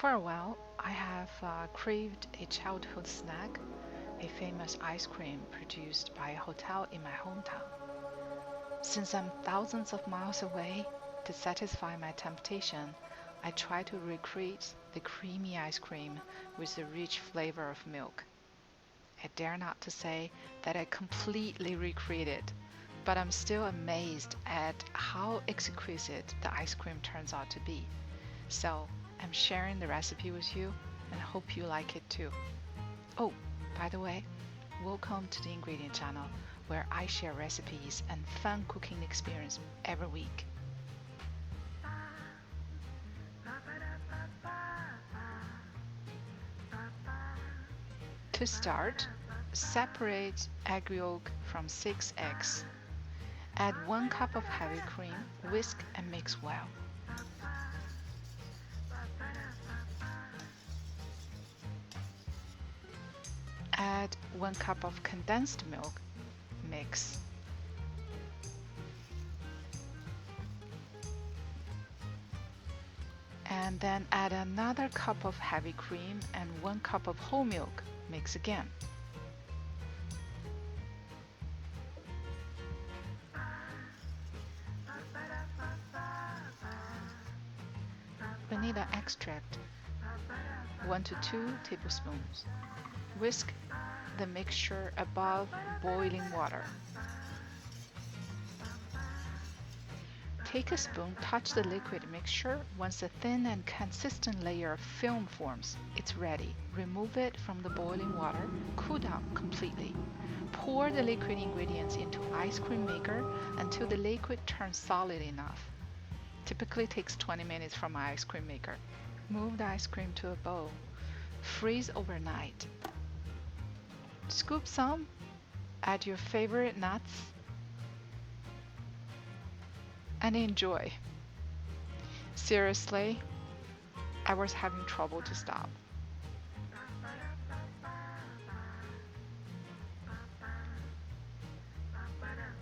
For a while, I have craved a childhood snack, a famous ice cream produced by a hotel in my hometown. Since I'm thousands of miles away, to satisfy my temptation, I try to recreate the creamy ice cream with the rich flavor of milk. I dare not to say that I completely recreate it, but I'm still amazed at how exquisite the ice cream turns out to be. So I'm sharing the recipe with you and hope you like it too. Oh, by the way, welcome to the ingredient channel where I share recipes and fun cooking experience every week. To start, separate egg yolk from 6 eggs. Add 1 cup of heavy cream, whisk and mix well. Add 1 cup of condensed milk, mix. And then add another cup of heavy cream and 1 cup of whole milk, mix again. Vanilla extract, 1 to 2 tablespoons. Whisk the mixture above boiling water. Take a spoon, touch the liquid mixture. Once a thin and consistent layer of film forms, it's ready. Remove it from the boiling water, cool down completely. Pour the liquid ingredients into ice cream maker until the liquid turns solid enough. Typically takes 20 minutes from my ice cream maker. Move the ice cream to a bowl. Freeze overnight. Scoop some, add your favorite nuts, and enjoy. Seriously, I was having trouble to stop.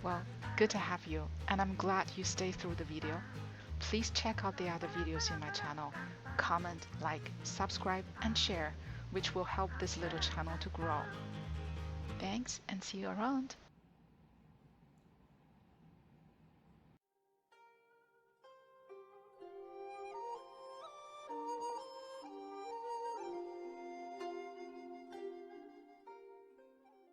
Well, good to have you, and I'm glad you stayed through the video. Please check out the other videos in my channel. Comment, like, subscribe, and share, which will help this little channel to grow. Thanks, and see you around.